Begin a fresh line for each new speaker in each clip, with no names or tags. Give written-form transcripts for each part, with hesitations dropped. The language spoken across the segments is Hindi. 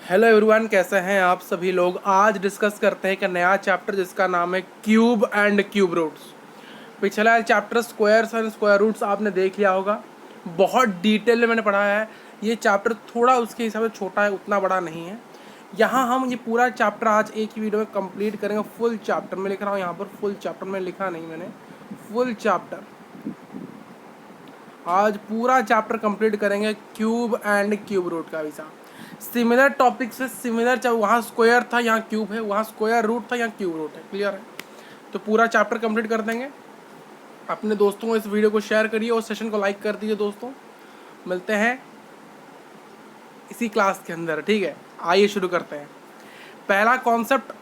हेलो एवरीवन, कैसे हैं आप सभी लोग। आज डिस्कस करते हैं एक नया चैप्टर जिसका नाम है क्यूब एंड क्यूब रूट्स। पिछला chapter squares and square roots आपने देख लिया होगा, बहुत डिटेल में मैंने पढ़ाया है। ये चैप्टर थोड़ा उसके हिसाब से छोटा है, उतना बड़ा नहीं है। यहाँ हम ये पूरा चैप्टर आज एक ही वीडियो में कंप्लीट करेंगे। फुल चैप्टर में लिख रहा हूँ, यहाँ पर फुल चैप्टर में लिखा नहीं मैंने, फुल चैप्टर आज पूरा चैप्टर कंप्लीट करेंगे क्यूब एंड क्यूब रूट का भी साथ। सिमिलर टॉपिक से सिमिलर, चाहे वहाँ स्क्वायर था यहाँ क्यूब है, वहाँ स्क्वायर रूट था यहाँ क्यूब रूट है। क्लियर है? तो पूरा चैप्टर कंप्लीट कर देंगे। अपने दोस्तों को इस वीडियो को शेयर करिए और सेशन को लाइक कर दीजिए। दोस्तों मिलते हैं इसी क्लास के अंदर, ठीक है? आइए शुरू करते हैं। पहला कॉन्सेप्ट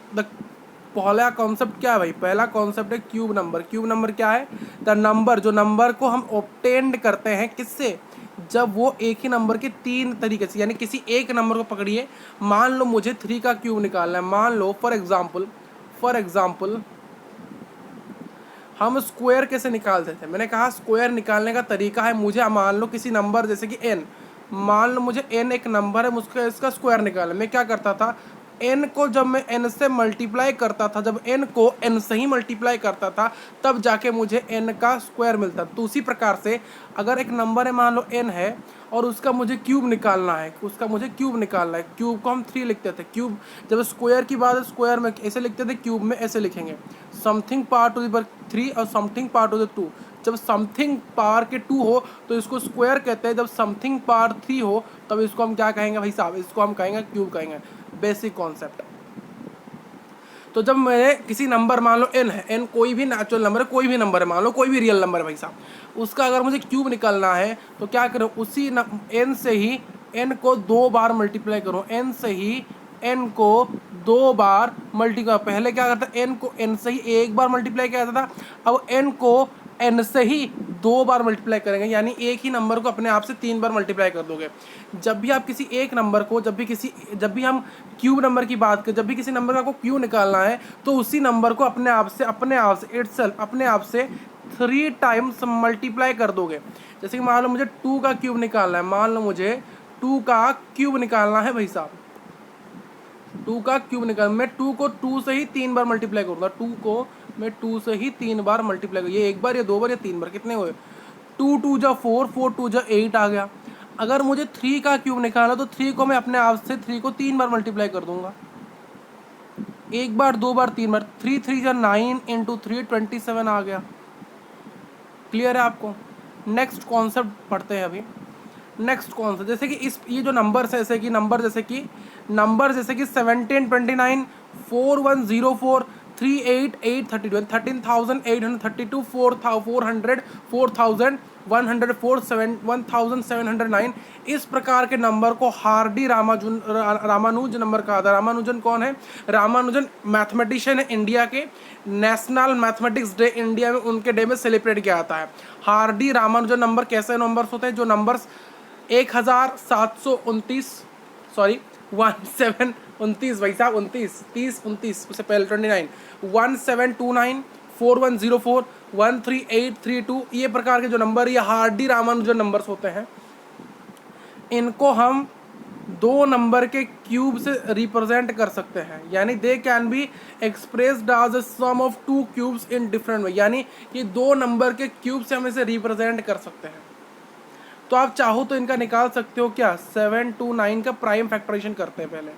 पहला कॉन्सेप्ट क्या है भाई? पहला कॉन्सेप्ट है क्यूब नंबर। क्यूब नंबर क्या है? द नंबर, जो नंबर को हम ऑब्टेंड करते हैं किससे? जब वो एक ही नंबर के तीन तरीके से, यानी किसी एक नंबर को पकड़िए। मान लो मुझे 3 का क्यूब निकालना है। मान लो फॉर एग्जाम्पल हम स्क्वायर कैसे निकालते थे? मैंने कहा स्क्वायर निकालने का तरीका है, मुझे मान लो किसी नंबर जैसे कि n, मान लो मुझे n एक नंबर है, मुझको इसका स्क्वायर निकालना है। मैं क्या करता था, n को जब मैं n से मल्टीप्लाई करता था, जब n को n से ही मल्टीप्लाई करता था, तब जाके मुझे n का स्क्वायर मिलता। तो उसी प्रकार से अगर एक नंबर है, मान लो n है, और उसका मुझे क्यूब निकालना है, क्यूब को हम 3 लिखते थे। क्यूब जब स्क्वायर की बात है, स्क्वायर में ऐसे लिखते थे, क्यूब में ऐसे लिखेंगे, something power to the power 3 और समथिंग पावर टू द 2। जब समथिंग पावर के 2 हो तो इसको स्क्वायर कहते हैं, जब समथिंग पावर 3 हो तब इसको हम क्या कहेंगे भाई साहब? इसको हम कहेंगे क्यूब कहेंगे। Basic concept. तो जब मेरे किसी नंबर, मान लो n है, n कोई भी नेचुरल नंबर है, कोई भी नंबर है, मान लो कोई भी रियल नंबर है भाई साहब, उसका अगर मुझे क्यूब निकालना है तो क्या करूँ? उसी n से ही n को 2 बार मल्टीप्लाई करूँ, n से ही n को 2 बार मल्टीप्लाई। पहले क्या करता, n को n से ही एक बार मल्टीप्लाई किया जाता था, अब n को n से ही 2 बार मल्टीप्लाई करेंगे, यानी एक ही नंबर को अपने आप से 3 बार मल्टीप्लाई कर दोगे। जब भी आप किसी एक नंबर को, जब भी हम क्यूब नंबर की बात करें, जब भी किसी नंबर का आपको क्यूब निकालना है तो उसी नंबर को अपने आप से इटसेल्फ, अपने आप से 3 टाइम्स मल्टीप्लाई कर दोगे। जैसे कि मान लो मुझे 2 का क्यूब निकालना है, मान लो मुझे 2 का क्यूब निकालना है भाई साहब, 2 का क्यूब निकाल, मैं 2 को 2 से ही 3 बार मल्टीप्लाई करूँगा। 2 को मैं 2 से ही 3 बार मल्टीप्लाई करूँ, ये एक बार या 2 बार या 3 बार, कितने हुए? 2 2 जा 4, 4 2 जा 8 आ गया। अगर मुझे 3 का क्यूब निकालना तो 3 को मैं अपने आप से 3 को 3 बार मल्टीप्लाई कर दूंगा, एक बार, 2 बार, 3 बार। 3 3 जा 9 इंटू 3 27 आ गया। क्लियर है आपको? नेक्स्ट कॉन्सेप्ट पढ़ते हैं अभी। नेक्स्ट कॉन्सेप्ट, जैसे कि इस ये जो नंबर्स है, जैसे कि नंबर जैसे कि 1729 4104 38832 13832 400 1709, इस प्रकार के नंबर को हार्डी रामानुज नंबर कहा था। रामानुजन कौन है? रामानुजन मैथमेटिशियन है इंडिया के। नेशनल मैथमेटिक्स डे इंडिया में उनके डे में सेलिब्रेट किया जाता है। हार्डी रामानुजन नंबर कैसे नंबर्स होते हैं? जो नंबर्स 1729, सॉरी 1729 भाई साहब, 29 30 29 उससे पहले 29, 1729 4104 13832, ये प्रकार के जो नंबर, ये हार्डी रामानुजन नंबर्स होते हैं। इनको हम 2 नंबर के क्यूब से रिप्रेजेंट कर सकते हैं, यानी they can be expressed as a sum of 2 cubes in different way, यानी कि 2 नंबर के क्यूब से हम इसे रिप्रेजेंट कर सकते हैं। तो आप चाहो तो इनका निकाल सकते हो क्या? 7 2 9 का प्राइम फैक्टराइजेशन करते हैं पहले।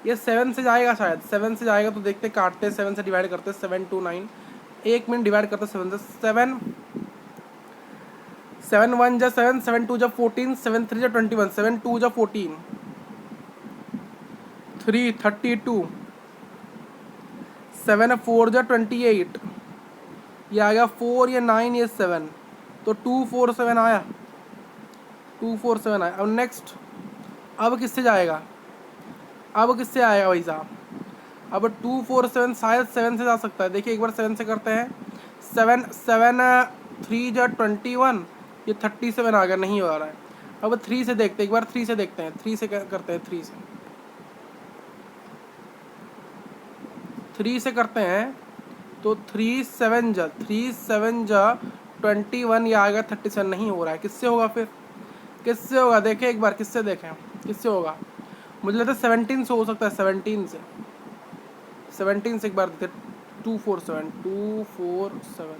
ये 7 से जाएगा, शायद 7 से जाएगा, तो देखते काटते हैं, 7 से डिवाइड करते हैं, 7 2 9, 1 मिनट डिवाइड करते हैं 7 से। 7 7 1 जा 7, 7 2 जा 14, 7 3 जा 21, 7 2 जा 14, 3 32, 7 4 जा 28, ये आ गया 4, ये 9, ये 7, तो 2 4 7 आया, 2 4 7 आया। अब नेक्स्ट, अब किससे जाएगा? अब किससे आएगा भाई साहब? अब 2 4 7 शायद 7 से जा सकता है। देखिए एक बार 7 से करते हैं। 7 7 3 जा 21, ये 37 आ गया, नहीं हो रहा है। अब 3 से देखते हैं, एक बार 3 से देखते हैं, 3 से करते हैं, 3 से करते हैं, तो 3 7 जा 21, ये आ गया 37, नहीं हो रहा है। किससे होगा फिर? किससे होगा? देखें एक बार, किससे देखें, किससे होगा? मुझे लगता है 17 से हो सकता है, 17 से, 17 से एक बार देते। 247, 247,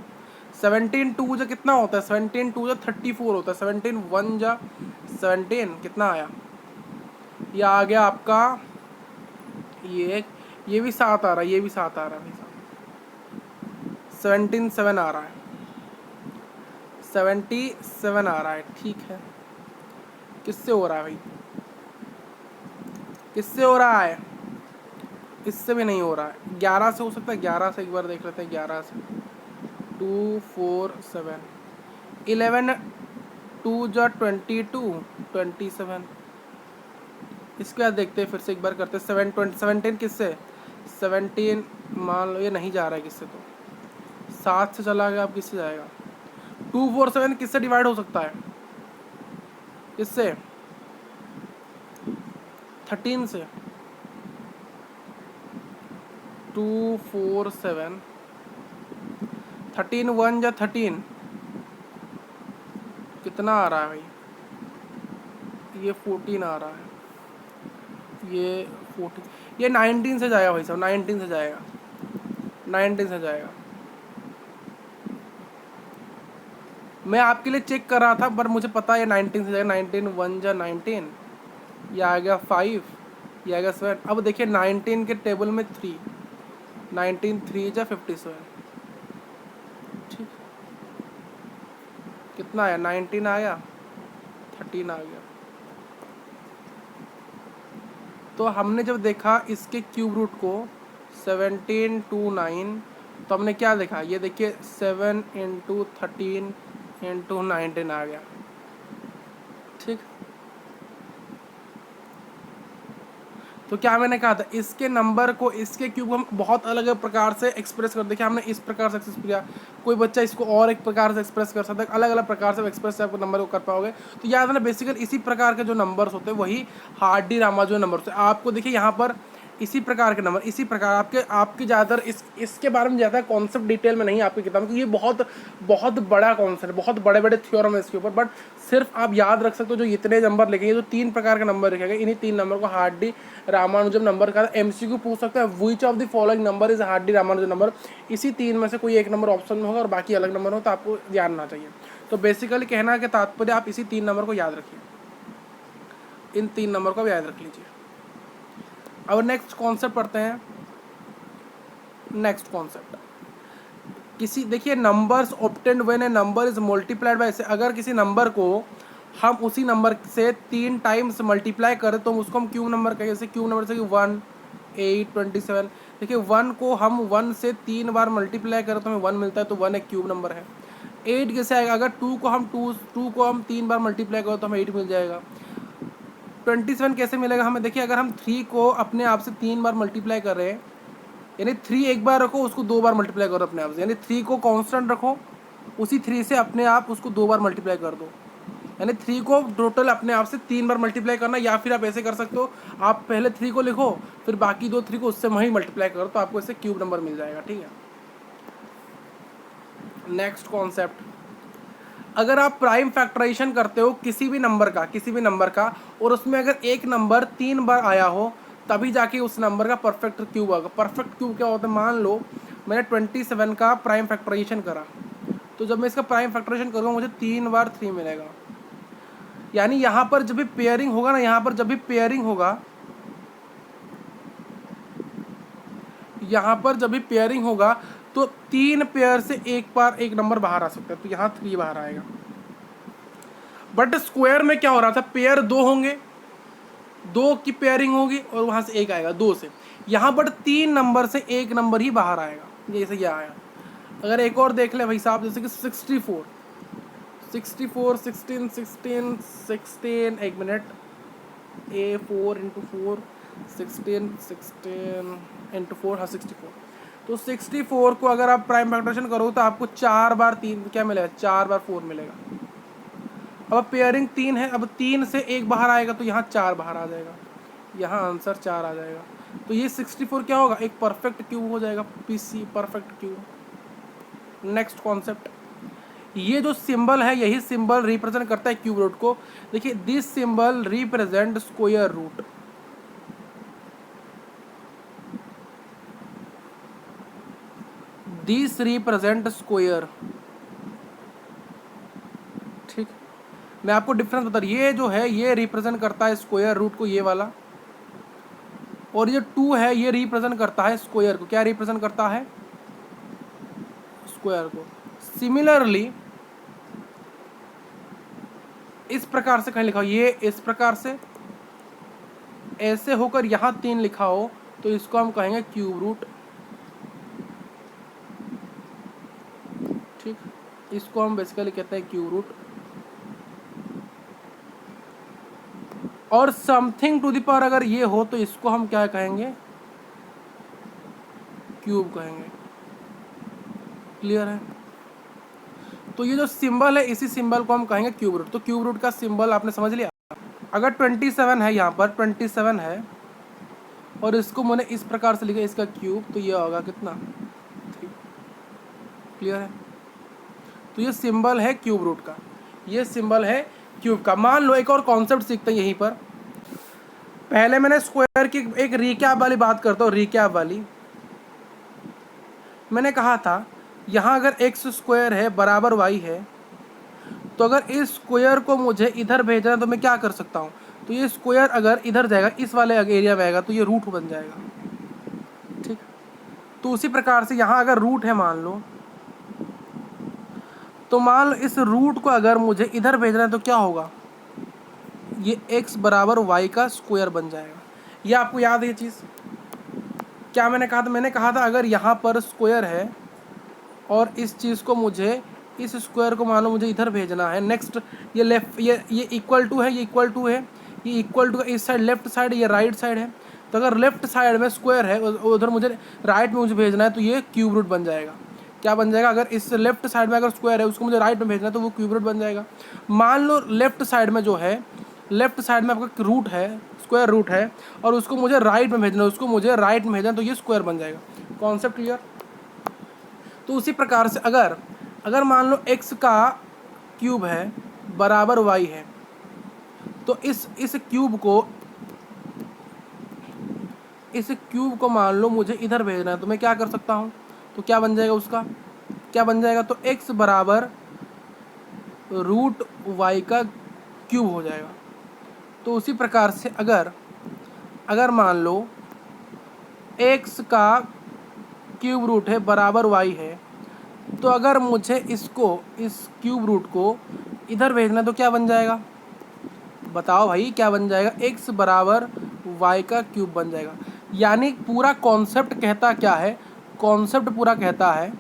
17 टू जो कितना होता है, 17 टू जो 34 होता है, 17 वन जा 17 कितना आया, ये आ गया आपका, ये भी 7 आ रहा है, ये भी 7 आ रहा है भाई साहब, 17 7 आ रहा है, 77 आ रहा है, ठीक है। किससे हो रहा है भाई, किससे हो रहा है, इससे भी नहीं हो रहा है। 11 से हो सकता है, 11 से एक बार देख लेते हैं, 11 से 247, 11 टू जा 22, 27, इसके बाद देखते हैं, फिर से एक बार करते हैं। 17 किससे, 17 मान लो ये नहीं जा रहा है किससे, तो 7 से चला गया, अब किससे जाएगा। 247 किससे डिवाइड हो सकता है, किससे, 13 से। 247, 13 वन या 13 कितना आ रहा है भाई, ये 14 आ रहा है, ये 14, ये 19 से जाएगा भाई साहब, 19 से जाएगा, 19 से जाएगा। मैं आपके लिए चेक कर रहा था, पर मुझे पता है ये 19 से जाएगा। 19 वन जा 19, ये आ गया 5, ये आ गया 7। अब देखिए 19 के टेबल में 3, 19 3 जा 57, ठीक, कितना आया, 19 आया, 13 आ गया। तो हमने जब देखा इसके क्यूब रूट को 17 टू 9, तो हमने क्या देखा, ये देखिए 7 इंटू 13 इंटू 19 आ गया, ठीक। तो क्या मैंने कहा था, इसके नंबर को, इसके क्यूब हम बहुत अलग अलग प्रकार से एक्सप्रेस कर, देखिए हमने इस प्रकार से एक्सप्रेस किया, कोई बच्चा इसको और एक प्रकार से एक्सप्रेस कर सकता है, अलग अलग प्रकार से एक्सप्रेस से आपको नंबर को कर पाओगे। तो याद रखना बेसिकली इसी प्रकार के जो नंबर्स होते हैं वही हार्डी रामानुजन नंबर होते हैं। आपको देखिए यहाँ पर इसी प्रकार के नंबर, इसी प्रकार आपके ज़्यादातर इसके बारे में ज़्यादा कॉन्सेप्ट डिटेल में नहीं आपकी किताब में, क्योंकि ये बहुत बहुत बड़ा कॉन्सेप्ट, बहुत बड़े बड़े थ्योरम है इसके ऊपर। बट सिर्फ आप याद रख सकते हो जो इतने नंबर लिखे, जो 3 प्रकार के नंबर लिखे गए, इन्हीं 3 नंबर को हार्डी रामानुजन नंबर का। MCQ पूछ सकता है, which of the following number is Hardy Ramanujan number, इसी 3 में से कोई एक नंबर ऑप्शन में होगा और बाकी अलग नंबर हो, तो आपको जानना चाहिए। तो बेसिकली कहना के तात्पर्य आप इसी 3 नंबर को याद रखिए, इन 3 नंबर को याद रख लीजिए। अब नेक्स्ट कॉन्सेप्ट पढ़ते हैं। नेक्स्ट कॉन्सेप्ट, किसी देखिए numbers obtained when A number is multiplied by, अगर किसी नंबर को हम उसी नंबर से 3 टाइम्स मल्टीप्लाई करें तो उसको हम क्यूब नंबर कहें। जैसे क्यूब नंबर से 1 8 27, देखिए 1 को हम 1 से 3 बार मल्टीप्लाई करें तो हमें 1 मिलता है, तो 1 एक क्यूब नंबर है। 8 कैसे आएगा, अगर 2 को हम 3 बार मल्टीप्लाई करें तो हमें 8 मिल जाएगा। 27 कैसे मिलेगा हमें, देखिए अगर हम 3 को अपने आप से 3 बार मल्टीप्लाई कर रहे हैं, यानी 3 एक बार रखो, उसको 2 बार मल्टीप्लाई करो अपने आप से, यानी 3 को कांस्टेंट रखो, उसी 3 से अपने आप उसको 2 बार मल्टीप्लाई कर दो, यानी 3 को टोटल अपने आप से 3 बार मल्टीप्लाई करना। या फिर आप ऐसे कर सकते हो, आप पहले 3 को लिखो, फिर बाकी 2 3 को उससे वहीं मल्टीप्लाई करो, तो आपको इससे क्यूब नंबर मिल जाएगा, ठीक है। नेक्स्ट कॉन्सेप्ट, अगर आप प्राइम फैक्टराइजेशन करते हो किसी भी नंबर का और उसमें अगर एक नंबर 3 बार आया हो, तभी जाके उस नंबर का परफेक्ट क्यूब होगा। परफेक्ट क्यूब क्या होता है, मान लो मैंने 27 का प्राइम फैक्टराइजेशन करा, तो जब मैं इसका प्राइम फैक्टराइजेशन करूँगा मुझे 3 बार 3 मिलेगा। यानी यहाँ पर जब भी पेयरिंग होगा ना, यहाँ पर जब भी पेयरिंग होगा तो 3 पेयर से एक बार एक नंबर बाहर आ सकता है, तो यहाँ 3 बाहर आएगा। बट स्क्वायर में क्या हो रहा था, पेयर 2 होंगे, 2 की पेयरिंग होगी और वहाँ से 1 आएगा 2 से। यहाँ पर 3 नंबर से एक नंबर ही बाहर आएगा, जैसे यह आया। अगर एक और देख ले भाई साहब, जैसे कि 64 16 16 16, एक मिनट, A4 इंटू 4 16 16 इंटू 4, हाँ 64। तो 64 को अगर आप प्राइम फैक्टराइजेशन करो तो आपको 4 बार 3 क्या मिलेगा, 4 बार 4 मिलेगा। अब पेयरिंग 3 है, अब 3 से एक बाहर आएगा तो यहाँ 4 बाहर आ जाएगा, यहाँ आंसर 4 आ जाएगा। तो ये 64 क्या होगा, एक परफेक्ट क्यूब हो जाएगा, PC perfect cube. Next concept, ये जो सिंबल है यही सिंबल रिप्रेजेंट करता है क्यूब रूट को। देखिए this symbol represent square root, this represent square. ठीक, मैं आपको डिफरेंस बता रही, ये जो है ये रिप्रेजेंट करता है स्क्वायर रूट को, ये वाला, और ये 2 है ये रिप्रेजेंट करता है स्क्वायर को। क्या रिप्रेजेंट करता है? स्क्वायर को। सिमिलरली इस प्रकार से कहीं लिखा हो, ये इस प्रकार से ऐसे होकर यहाँ 3 लिखा हो तो इसको हम कहेंगे क्यूब रूट। ठीक, इसको हम बेसिकली कहते हैं क्यूब रूट। और समथिंग टू द पावर अगर ये हो तो इसको हम क्या कहेंगे? क्यूब कहेंगे। क्लियर है? तो ये जो सिंबल है इसी सिंबल को हम कहेंगे क्यूब रूट। तो क्यूब रूट का सिंबल आपने समझ लिया। अगर 27 है, यहाँ पर 27 है और इसको मैंने इस प्रकार से लिखा इसका क्यूब, तो ये होगा कितना? 3। क्लियर है? तो ये सिंबल है क्यूब रूट का, ये सिंबल है क्यूब का। मान लो एक और कॉन्सेप्ट सीखते हैं यहीं पर। पहले मैंने स्क्वायर की एक रिकैप वाली बात करता हूँ, रिकैप वाली। मैंने कहा था यहाँ अगर एक्स स्क्वायर है बराबर वाई है, तो अगर इस स्क्वायर को मुझे इधर भेजना है तो मैं क्या कर सकता हूँ? तो ये स्क्वायर अगर इधर जाएगा, इस वाले एरिया में आएगा, तो ये रूट बन जाएगा। ठीक, तो उसी प्रकार से यहाँ अगर रूट है मान लो, तो मान लो इस रूट को अगर मुझे इधर भेजना है तो क्या होगा? ये x बराबर y का स्क्वायर बन जाएगा। ये आपको याद है ये चीज़? क्या मैंने कहा था? मैंने कहा था अगर यहाँ पर स्क्वायर है और इस चीज़ को मुझे, इस स्क्वायर को मान लो मुझे इधर भेजना है, नेक्स्ट ये लेफ्ट, ये इक्वल टू है, ये इक्वल टू है, ये इक्वल टू का इस साइड लेफ्ट साइड, ये राइट साइड है। तो अगर लेफ्ट साइड में स्क्वायर है उधर मुझे राइट में मुझे भेजना है तो ये क्यूब रूट बन जाएगा। क्या बन जाएगा? अगर इस लेफ्ट साइड में अगर स्क्वायर है उसको मुझे राइट में भेजना है तो वो क्यूब रूट बन जाएगा। मान लो लेफ्ट साइड में जो है, लेफ्ट साइड में आपका रूट है, स्क्वायर रूट है, और उसको मुझे राइट में भेजना है, उसको मुझे राइट में भेजना है तो ये स्क्वायर बन जाएगा। Concept clear? तो उसी प्रकार से अगर अगर मान लो x का क्यूब है बराबर y है, तो इस क्यूब को मान लो मुझे इधर भेजना है तो मैं क्या कर सकता हूँ? तो क्या बन जाएगा उसका? क्या बन जाएगा? तो x बराबर रूट y का क्यूब हो जाएगा। तो उसी प्रकार से अगर मान लो x का क्यूब रूट है बराबर y है, तो अगर मुझे इसको, इस क्यूब रूट को इधर भेजना तो क्या बन जाएगा? बताओ भाई क्या बन जाएगा? x बराबर y का क्यूब बन जाएगा। यानी पूरा कॉन्सेप्ट कहता क्या है? कॉन्सेप्ट पूरा कहता है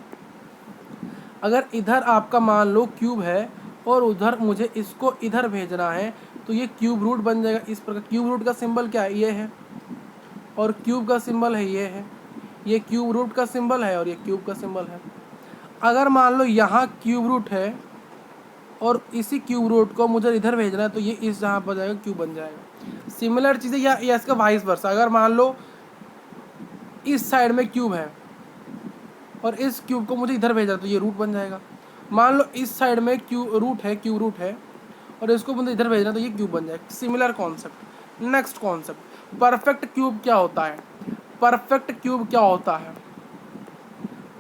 अगर इधर आपका मान लो क्यूब है और उधर मुझे इसको इधर भेजना है तो ये क्यूब रूट बन जाएगा। इस प्रकार क्यूब रूट का सिंबल क्या है? ये है, और क्यूब का सिंबल है ये है। ये क्यूब रूट का सिंबल है और ये क्यूब का सिंबल है। अगर मान लो यहाँ क्यूब रूट है और इसी क्यूब रूट को मुझे इधर भेजना है तो ये इस जहाँ पर जाएगा क्यूब बन जाएगा। सिमिलर चीज़ें या इसका वाइस वर्सा, अगर मान लो इस साइड में क्यूब है और इस क्यूब को मुझे इधर भेजना है तो ये रूट बन जाएगा। मान लो इस साइड में क्यूब रूट है और इसको मुझे इधर भेजना है तो ये क्यूब बन जाएगा। Similar concept. Next concept, perfect cube क्या होता है? परफेक्ट क्यूब क्या होता है?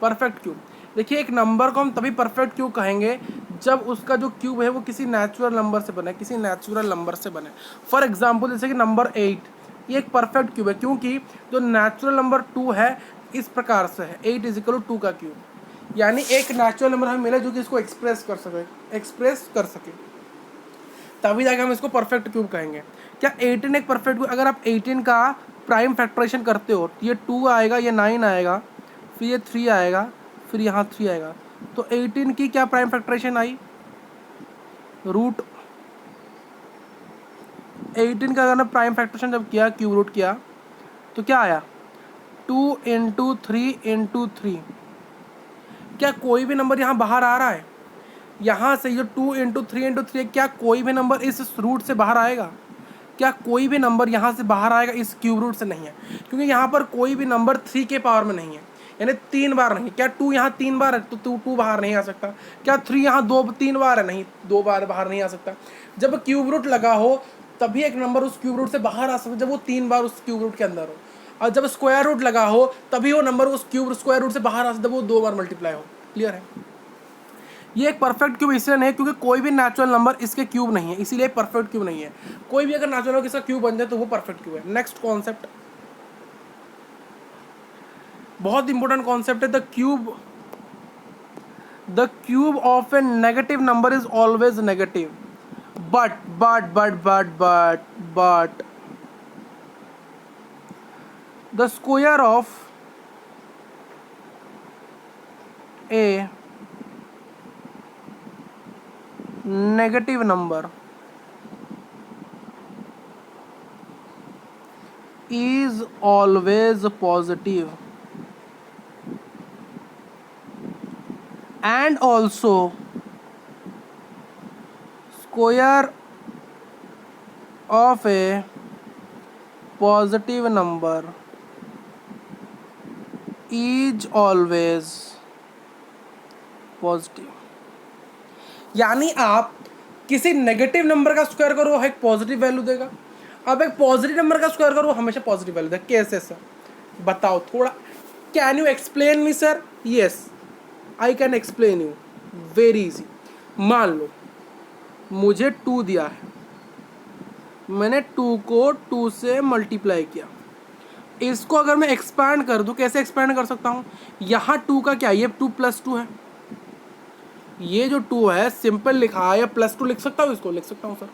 परफेक्ट क्यूब, देखिए एक नंबर को हम तभी परफेक्ट क्यूब कहेंगे जब उसका जो क्यूब है वो किसी नेचुरल नंबर से बने, किसी नेचुरल नंबर से बने। फॉर एग्जांपल जैसे कि नंबर 8, ये एक परफेक्ट क्यूब है क्योंकि जो नेचुरल नंबर 2 है इस प्रकार से है, 8 = 2 का क्यूब। यानी एक नेचुरल नंबर हमें मिले जो कि इसको एक्सप्रेस कर सके, तभी जाके हम इसको परफेक्ट क्यूब कहेंगे। क्या 18 एक परफेक्ट क्यूब? अगर आप 18 का प्राइम फैक्टराइजेशन करते हो तो ये 2 आएगा, ये 9 आएगा, फिर ये 3 आएगा, फिर यहाँ 3 आएगा, तो 18 की क्या प्राइम फैक्टराइजेशन आई? रूट 18 का अगर प्राइम फैक्टराइजेशन जब किया, क्यूब रूट किया, तो क्या आया? 2 × 3 × 3। क्या कोई भी नंबर यहाँ बाहर आ रहा है? यहाँ से जो 2 × 3 × 3, क्या कोई भी नंबर इस रूट से बाहर आएगा? क्या कोई भी नंबर यहाँ से बाहर आएगा? इस क्यूब रूट से नहीं है, क्योंकि यहाँ पर कोई भी नंबर 3 के पावर में नहीं है, यानी 3 बार नहीं। क्या 2 यहाँ 3 बार है तो 2 बाहर नहीं आ सकता? क्या 3 यहाँ 3 बार है? नहीं, 2 बार बाहर नहीं आ सकता। जब क्यूब रूट लगा हो तभी एक नंबर उस क्यूब रूट से बाहर आ सकता, जब वो 3 बार उस क्यूब रूट के अंदर हो। और जब स्क्वायर रूट लगा हो तभी वो नंबर उस क्यूब स्क्वायर रूट से बाहर आ सकता है, वो 2 बार मल्टीप्लाई हो। क्लियर है? ये एक परफेक्ट क्यूब इसलिए नहीं है क्योंकि कोई भी नेचुरल नंबर इसके क्यूब नहीं है, इसीलिए परफेक्ट क्यूब नहीं है। कोई भी अगर नेचुरल नंबर इसका क्यूब बन जाए तो वो परफेक्ट क्यूब है। नेक्स्ट कॉन्सेप्ट बहुत इंपॉर्टेंट कॉन्सेप्ट है, the cube of A negative number is always negative, but the square of a negative number is always positive, and also square of a positive number is always positive. यानी आप किसी नेगेटिव नंबर का स्क्वायर करो एक पॉजिटिव वैल्यू देगा, अब एक पॉजिटिव नंबर का स्क्वायर करो हमेशा पॉजिटिव वैल्यू देगा। कैसे सर बताओ थोड़ा, can you explain me sir? Yes I can explain you, very easy. मान लो मुझे 2 दिया है, मैंने 2 को 2 से मल्टीप्लाई किया, इसको अगर मैं एक्सपैंड कर दूं, कैसे एक्सपैंड कर सकता हूं? यहाँ 2 का क्या, ये 2 + 2 है, ये जो 2 है सिंपल लिखा है, या +2 लिख सकता हूँ, इसको लिख सकता हूँ सर,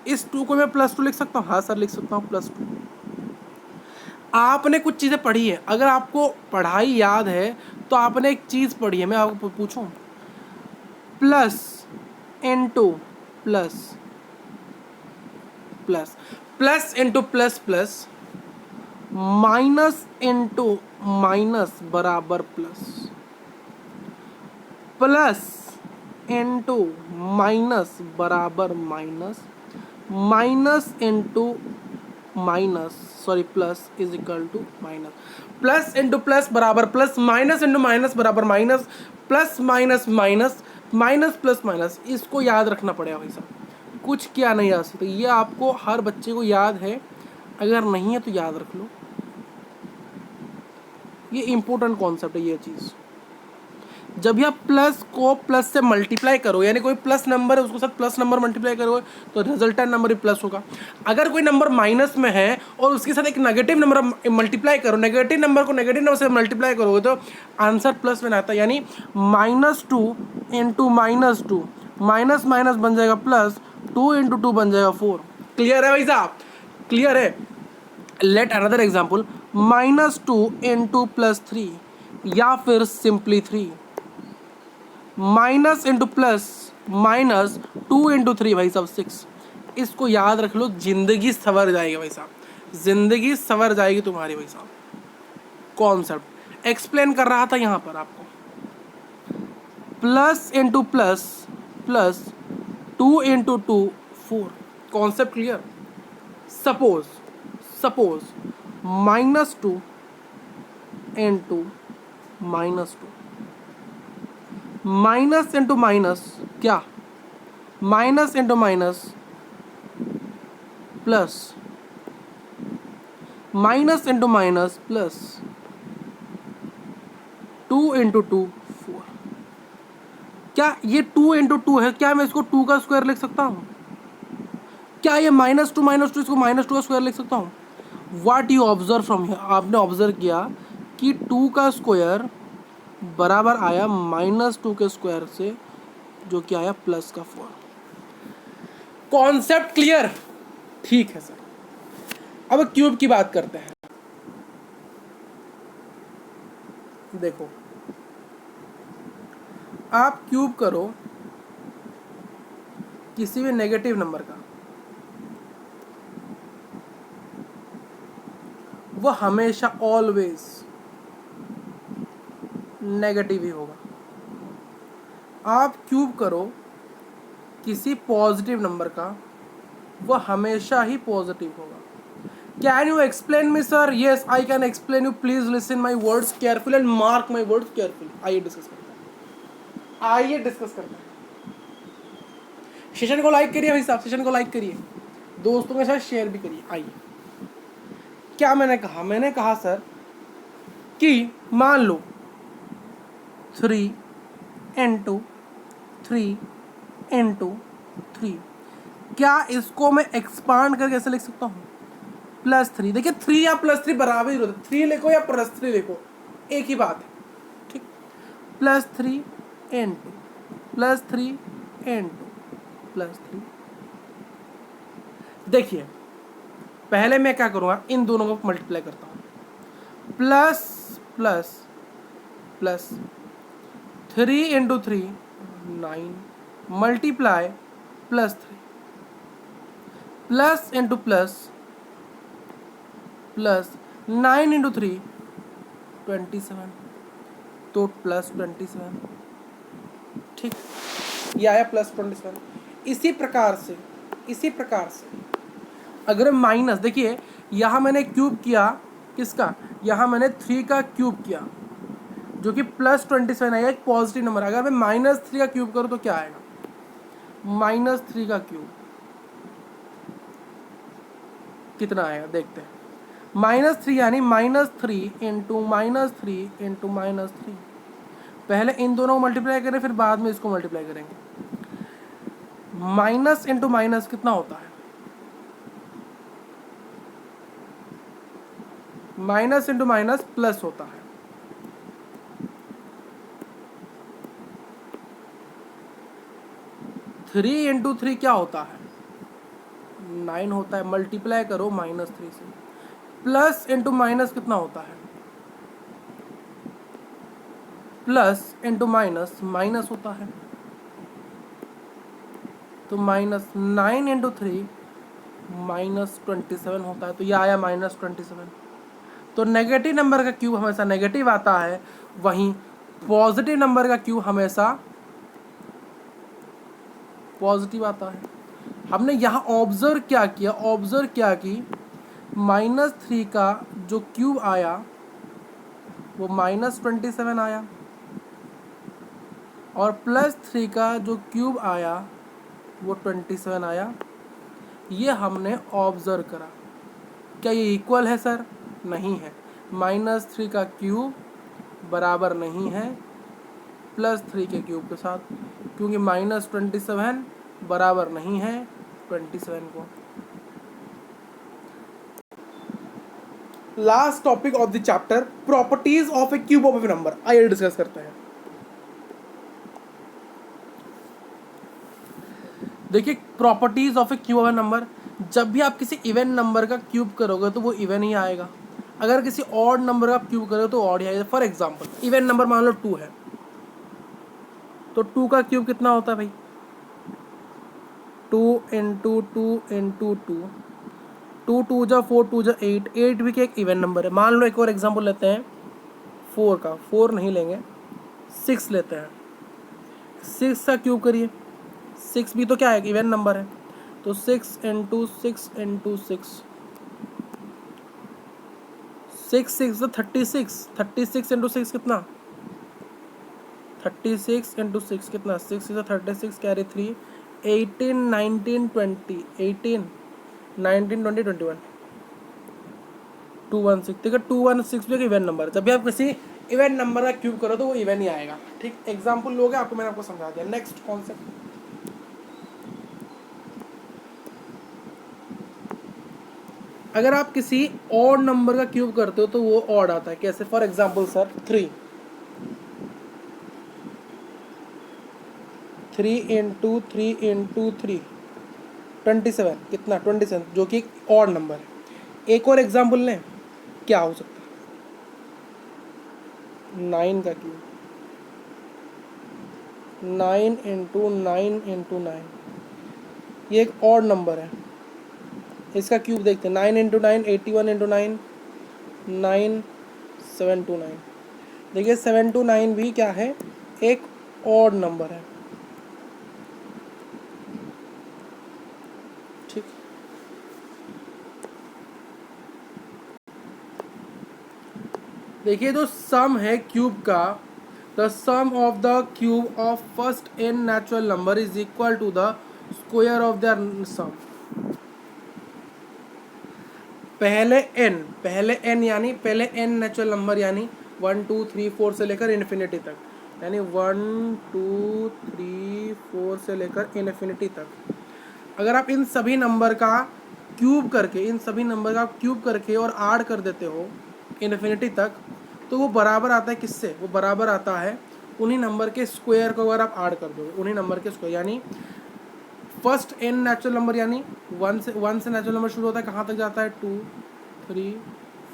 इस 2 को मैं +2 लिख सकता हूँ? हाँ सर लिख सकता हूँ +2। आपने कुछ चीज़ें पढ़ी है, अगर आपको पढ़ाई याद है तो आपने एक चीज़ पढ़ी है, मैं आपको पूछूं, plus into plus plus plus into plus plus minus into minus बराबर प्लस, प्लस इंटू माइनस बराबर minus, minus into minus sorry plus is equal to minus, plus into plus बराबर प्लस, माइनस इंटू माइनस बराबर minus, plus minus minus, minus plus minus. इसको याद रखना पड़ेगा भाई साहब, कुछ क्या नहीं आ सकता, ये आपको हर बच्चे को याद है, अगर नहीं है तो याद रख लो, ये इंपॉर्टेंट कॉन्सेप्ट है ये चीज़। जब भी आप प्लस को प्लस से मल्टीप्लाई करो, यानी कोई प्लस नंबर है उसको साथ प्लस नंबर मल्टीप्लाई करोगे तो रिजल्टेंट नंबर भी प्लस होगा। अगर कोई नंबर माइनस में है और उसके साथ एक नेगेटिव नंबर मल्टीप्लाई करो, नेगेटिव नंबर को नेगेटिव नंबर से मल्टीप्लाई करोगे तो आंसर प्लस में आता है, यानी -2 इंटू -2, माइनस माइनस बन जाएगा प्लस, 2 इंटू 2 बन जाएगा 4। क्लियर है भाई साहब? क्लियर है? लेट अनदर एग्जाम्पल, -2 इंटू +3 या फिर simply 3, minus into plus minus 2 into 3 भाई साहब 6। इसको याद रख लो, जिंदगी संवर जाएगी भाई साहब, जिंदगी संवर जाएगी तुम्हारी भाई साहब। कॉन्सेप्ट एक्सप्लेन कर रहा था यहाँ पर आपको, plus into plus plus 2 into 2 4। Concept clear? Suppose -2 into -2, minus into minus क्या, minus into minus plus, minus into minus plus, 2 into 2 4। क्या ये 2 इंटू 2 है? क्या मैं इसको 2 का स्क्वायर लिख सकता हूँ? क्या ये -2 इसको -2 का स्क्वायर लिख सकता हूँ? What you observe from here, आपने ऑब्जर्व किया कि 2 का स्क्वायर बराबर आया -2 के स्क्वायर से, जो कि आया प्लस का 4। Concept clear? ठीक है सर। अब क्यूब की बात करते हैं। देखो आप क्यूब करो किसी भी नेगेटिव नंबर का, वो हमेशा ऑलवेज नेगेटिव ही होगा। आप क्यूब करो किसी पॉजिटिव नंबर का, वो हमेशा ही पॉजिटिव होगा। Can you explain me sir? Yes I can explain you, please listen my words careful and mark my words careful. आइए डिस्कस करते हैं, आइए डिस्कस करते हैं। सेशन को लाइक करिए भाई साहब, सेशन को लाइक करिए, दोस्तों के साथ शेयर भी करिए। आइए क्या मैंने कहा सर कि मान लो 3 × 3 × 3, क्या इसको मैं एक्सपांड करके ऐसे लिख सकता हूँ +3। देखिए 3 या +3 बराबर ही होता है, 3 लिखो या +3 लिखो एक ही बात है, ठीक। +3 × +3 × +3। देखिए पहले मैं क्या करूँगा, इन दोनों को मल्टीप्लाई करता हूँ, plus plus plus 3 × 3 9 multiply +3 plus into plus plus 9 × 3 27, तो +27, ठीक, ये आया +27। इसी प्रकार से अगर माइनस, देखिए यहाँ मैंने क्यूब किया किसका, यहाँ मैंने 3 का क्यूब किया जो कि +27 आएगा, एक पॉजिटिव नंबर। अगर मैं -3 का क्यूब करूँ तो क्या आएगा, -3 का क्यूब कितना आएगा देखते हैं। -3 यानी -3 × -3 × -3। पहले इन दोनों को मल्टीप्लाई करें, फिर बाद में इसको मल्टीप्लाई करेंगे। माइनस इंटू माइनस कितना होता है, माइनस इंटू माइनस प्लस होता है। थ्री इंटू 3 क्या होता है, 9 होता है। मल्टीप्लाई करो -3 से। प्लस इंटू माइनस कितना होता है, प्लस इंटू माइनस माइनस होता है। तो -9 × 3 -27 होता है, तो यह आया -27। तो नेगेटिव नंबर का क्यूब हमेशा नेगेटिव आता है, वहीं पॉजिटिव नंबर का क्यूब हमेशा पॉजिटिव आता है। हमने यहाँ ऑब्जर्व क्या किया, ऑब्जर्व किया कि -3 का जो क्यूब आया वो -27 आया, और +3 का जो क्यूब आया वो 27 आया। ये हमने ऑब्जर्व करा। क्या ये इक्वल है सर, नहीं है। -3 का क्यूब बराबर नहीं है +3 के क्यूब के साथ, क्योंकि -27 बराबर नहीं है 27 को। Last topic of the chapter, properties of A cube of A number, आइए डिस्कस करते हैं। देखिए properties of A cube of A number, जब भी आप किसी इवन नंबर का क्यूब करोगे तो वो इवन ही आएगा। अगर किसी ऑड नंबर का क्यूब करोगे तो ऑड ही आएगा। फॉर एग्जांपल इवन नंबर मान लो 2 है, तो 2 का क्यूब कितना होता है भाई, 2 × 2 × 2, 2 2 जा 4 2 जा 8, 8 भी क्या एक इवन नंबर है। मान लो एक और एग्जांपल लेते हैं 4 का, 4 नहीं लेंगे, 6 लेते हैं। 6 का क्यूब करिए, 6 भी तो क्या है, इवन नंबर है। तो 6 × 6 × 6, 6 6 तो 36, 36 × 6 कितना, 36 × 6 कितना, 6 is 36 कैरी 3, 18 19 20, 18 19 20 21, 216। ठीक है, 216 भी एक इवन नंबर है। जब भी आप किसी इवन नंबर का क्यूब करो तो वो इवन ही आएगा। ठीक, एग्जाम्पल लोगे आपको, मैंने आपको समझा दिया। नेक्स्ट कॉन्सेप्ट, अगर आप किसी ऑड नंबर का क्यूब करते हो तो वो ऑड आता है। कैसे, फॉर एग्जाम्पल सर 3 × 3 × 3 27 कितना, 27, जो कि एक ऑड नंबर है। एक और एग्जाम्पल लें, क्या हो सकता है, 9 का क्यूब, 9 × 9 × 9, ये एक ऑड नंबर है। इसका क्यूब देखते हैं, 9 × 9 81 × 9 9 729। देखिए 729 भी क्या है, एक ऑड नंबर है। ठीक, देखिए जो सम है क्यूब का, the sum of the cube of first n natural number is equal to the square of their sum. पहले n यानी पहले n नेचुरल नंबर यानी 1 2 3 4 से लेकर इन्फिनिटी तक, यानी 1 2 3 4 से लेकर इन्फिनिटी तक। अगर आप इन सभी नंबर का क्यूब करके और ऐड कर देते हो इन्फिनिटी तक, तो वो बराबर आता है किससे? वो बराबर आता है उन्हीं नंबर के स्क्वायर को अगर आप ऐड कर दोगे, उन्हीं नंबर के स्क्वायर, यानी फर्स्ट n नेचुरल नंबर यानी 1 से नेचुरल नंबर शुरू होता है, कहाँ तक जाता है? 2 3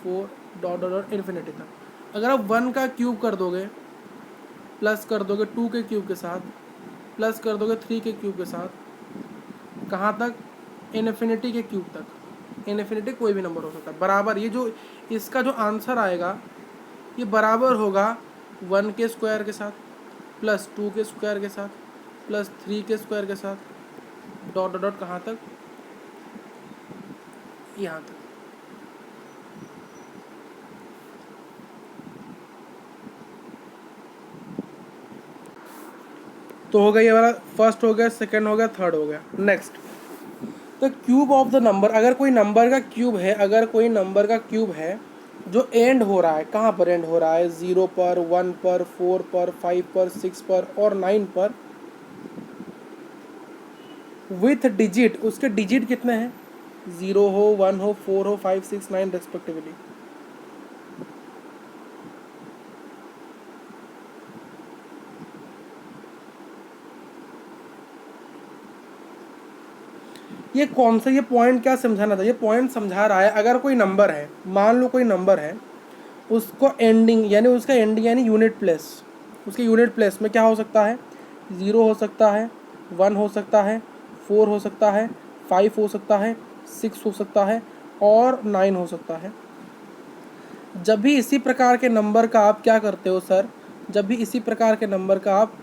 4 डॉट डॉट डॉट इन्फिनिटी तक। अगर आप 1 का क्यूब कर दोगे, प्लस कर दोगे 2 के क्यूब के साथ, प्लस कर दोगे 3 के क्यूब के साथ, कहाँ तक? इन्फिनिटी के क्यूब तक। इन्फिनिटी कोई भी नंबर हो सकता है। बराबर ये जो इसका जो आंसर आएगा ये बराबर होगा 1 के स्क्वायर के साथ, प्लस 2 के स्क्वायर के साथ, प्लस 3 के स्क्वायर के साथ, डॉट डॉट डॉट कहाँ तक? यहाँ तक। तो हो गया ये वाला, फर्स्ट हो गया, सेकंड हो गया, थर्ड हो गया। नेक्स्ट, तो क्यूब ऑफ द नंबर, अगर कोई नंबर का क्यूब है जो एंड हो रहा है, कहाँ पर एंड हो रहा है? 0 पर, 1 पर, 4 पर, 5 पर, 6 पर और 9 पर, विथ डिजिट, उसके डिजिट कितने हैं? 0 हो, 1 हो, 4 हो, 5 6 9 रेस्पेक्टिवली। ये कौन सा, ये पॉइंट क्या समझाना था? ये पॉइंट समझा रहा है अगर कोई नंबर है, मान लो कोई नंबर है, उसको एंडिंग यानी उसका एंडिंग यानी यूनिट प्लेस, उसके यूनिट प्लेस में क्या हो सकता है? 0 हो सकता है, 1 हो सकता है, 4 हो सकता है, 5 हो सकता है, 6 हो सकता है और 9 हो सकता है। जब भी इसी प्रकार के नंबर का आप क्या करते हो सर? जब भी इसी प्रकार के नंबर का आप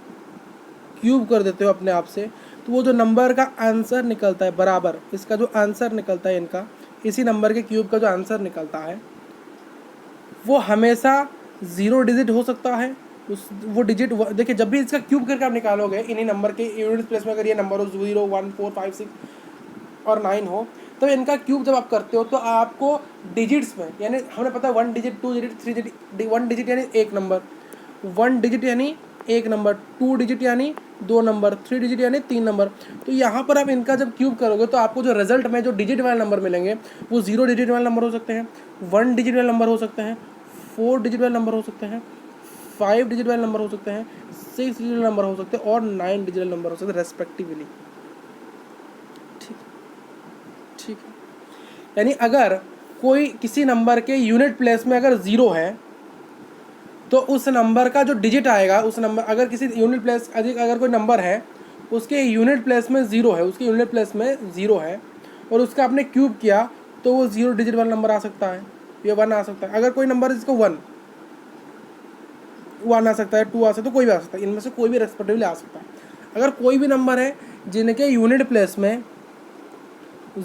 क्यूब कर देते हो अपने आप से, तो वो जो नंबर का आंसर निकलता है बराबर, इसका जो आंसर निकलता है, इनका इसी नंबर के क्यूब का जो आंसर निकलता है, वो हमेशा 0 डिजिट हो सकता है। वो डिजिट देखिए, जब भी इसका क्यूब करके आप निकालोगे इन्हीं नंबर के यूनिट प्लेस में, अगर ये नंबर हो 0 1 4 5 6 और 9 हो, तो इनका क्यूब जब आप करते हो तो आपको डिजिट्स में, यानी हमें पता है 1 डिजिट 2 डिजिट 3 डिजिट, 1 डिजिट यानी एक नंबर, 1 डिजिट यानी एक नंबर, 2 डिजिट यानी 2 नंबर, 3 डिजिट यानी 3 नंबर। तो यहाँ पर आप इनका जब क्यूब करोगे तो आपको जो रिजल्ट में जो डिजिट वाले नंबर मिलेंगे वो 0 डिजिट वाले नंबर हो सकते हैं, 1 डिजिट वाले नंबर हो सकते हैं, 4 डिजिट वाले नंबर हो सकते हैं, 5 डिजिट वाले नंबर हो सकते हैं, 6 डिजिट वाले नंबर हो सकते हैं और 9 डिजिट वाले नंबर हो सकते हैं रेस्पेक्टिवली। ठीक है, यानी अगर कोई किसी नंबर के यूनिट प्लेस में अगर 0 है तो उस नंबर का जो डिजिट आएगा, उस नंबर, अगर किसी यूनिट प्लेस अगर कोई नंबर है उसके यूनिट प्लेस में 0 है, उसके यूनिट प्लेस में 0 है और उसका आपने क्यूब किया तो वो 0 डिजिट वाला नंबर आ सकता है, ये 1 आ सकता है। अगर कोई नंबर है जिसको 1 आ सकता है, 2 आ सकता है, कोई भी आ सकता है, इनमें से कोई भी रेस्पेक्टिवली आ सकता है। अगर कोई भी नंबर है जिनके यूनिट प्लेस में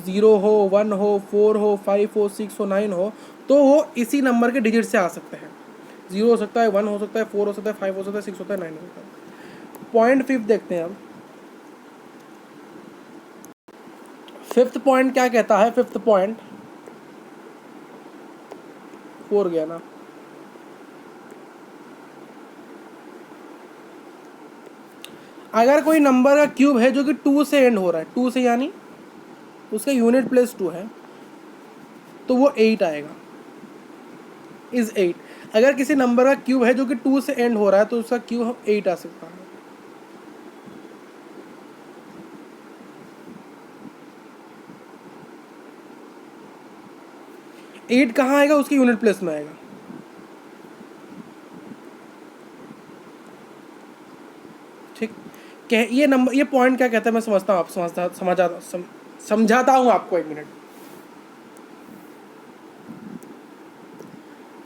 0 हो, 1 हो, 4 हो, 5 हो, 6 हो, 9 हो, तो वो इसी नंबर के डिजिट से आ सकते हैं। 0 हो सकता है, 1 हो सकता है, 4 हो सकता है, 5 हो सकता है, 6 होता है, 9 हो सकता है। पॉइंट फिफ्थ देखते हैं अब। फिफ्थ पॉइंट क्या कहता है? फिफ्थ पॉइंट 4 गया ना। अगर कोई नंबर का क्यूब है जो कि 2 से एंड हो रहा है, 2 से यानी उसका यूनिट प्लेस 2 है, तो वो 8 आएगा, इज 8। अगर किसी नंबर का क्यूब है जो कि 2 से एंड हो रहा है तो उसका क्यूब 8 आ सकता है। एट कहाँ आएगा? उसके यूनिट प्लेस में आएगा। ठीक, ये नंबर, ये पॉइंट क्या कहता है मैं समझता हूँ, आप समझाता हूँ आपको, 1 मिनट।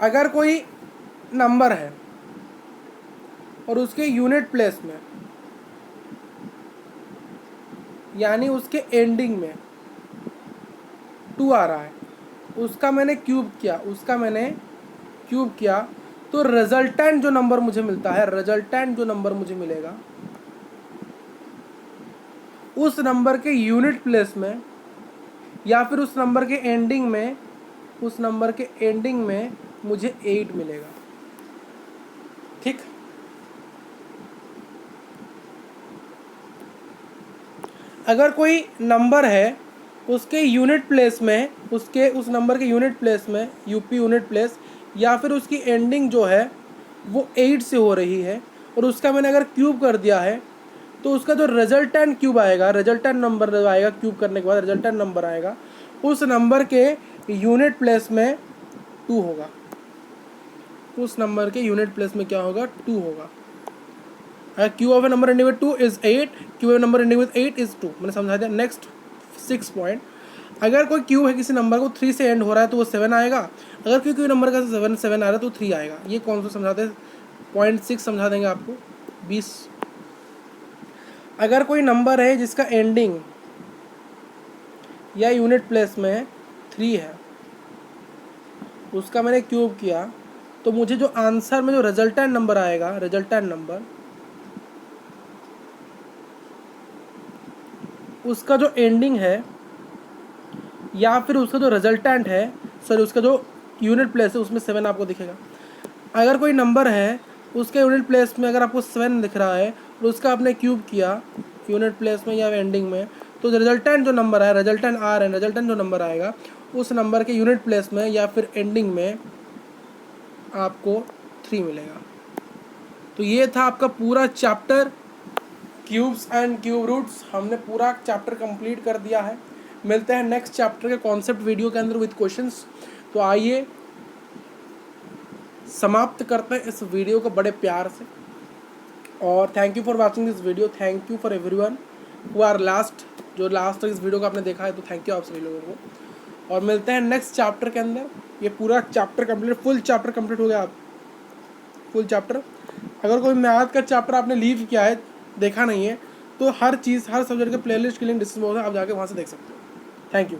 अगर कोई नंबर है और उसके यूनिट प्लेस में यानी उसके एंडिंग में 2 आ रहा है, उसका मैंने क्यूब किया, तो रिजल्टेंट जो नंबर मुझे मिलता है, रिजल्टेंट जो नंबर मुझे मिलेगा उस नंबर के यूनिट प्लेस में या फिर उस नंबर के एंडिंग में उस नंबर के एंडिंग में मुझे 8 मिलेगा। ठीक, अगर कोई नंबर है उसके यूनिट प्लेस में, उसके उस नंबर के यूनिट प्लेस में, यूपी यूनिट प्लेस, या फिर उसकी एंडिंग जो है वो 8 से हो रही है और उसका मैंने अगर क्यूब कर दिया है, तो उसका जो रिजल्टेंट क्यूब आएगा, रिजल्टेंट नंबर आएगा क्यूब करने के बाद रिजल्टेंट नंबर आएगा, उस नंबर के यूनिट प्लेस में 2 होगा। उस नंबर के यूनिट प्लेस में क्या होगा? 2 होगा। Q of A number ending with 2 is 8, Q of A number ending with 8 is 2। मैंने समझा दिया। नेक्स्ट 6 पॉइंट, अगर कोई क्यू है किसी नंबर को 3 से एंड हो रहा है तो वो 7 आएगा, अगर कोई नंबर का 7 आ रहा है तो 3 आएगा। ये कौन सा समझाते हैं? पॉइंट 6 समझा देंगे आपको। 20, अगर कोई नंबर है जिसका एंडिंग या यूनिट प्लेस में 3 है, उसका मैंने क्यूब किया, तो मुझे जो आंसर में जो रिजल्टेंट नंबर आएगा, रिजल्टेंट नंबर, उसका जो एंडिंग है या फिर उसका जो रिजल्टेंट है, सॉरी उसका जो यूनिट प्लेस है उसमें 7 आपको दिखेगा। अगर कोई नंबर है उसके यूनिट प्लेस में अगर आपको 7 दिख रहा है और उसका आपने क्यूब किया यूनिट प्लेस में या एंडिंग में, तो रिजल्टेंट जो नंबर है, रिजल्टेंट आर है, रिजल्टेंट जो नंबर आएगा उस नंबर के यूनिट प्लेस में या फिर एंडिंग में आपको 3 मिलेगा। तो ये था आपका पूरा chapter cubes and cube roots. हमने पूरा चैप्टर कंप्लीट कर दिया है। मिलते हैं नेक्स्ट चैप्टर के कॉन्सेप्ट वीडियो के अंदर विद क्वेश्चंस। तो आइए समाप्त करते हैं इस वीडियो को बड़े प्यार से, और thank you for watching this video. Thank you for everyone who are last, जो लास्ट तक इस वीडियो को आपने देखा है, तो थैंक यू आप सभी लोगों को। और मिलते हैं नेक्स्ट चैप्टर के अंदर। ये पूरा chapter complete, full chapter complete हो गया। आप फुल चैप्टर, अगर कोई मैथ का चैप्टर आपने लीव किया है, देखा नहीं है, तो हर चीज़, हर सब्जेक्ट के प्लेलिस्ट के लिंक डिस्क्रिप्शन में है, आप जाके वहाँ से देख सकते हो। Thank you.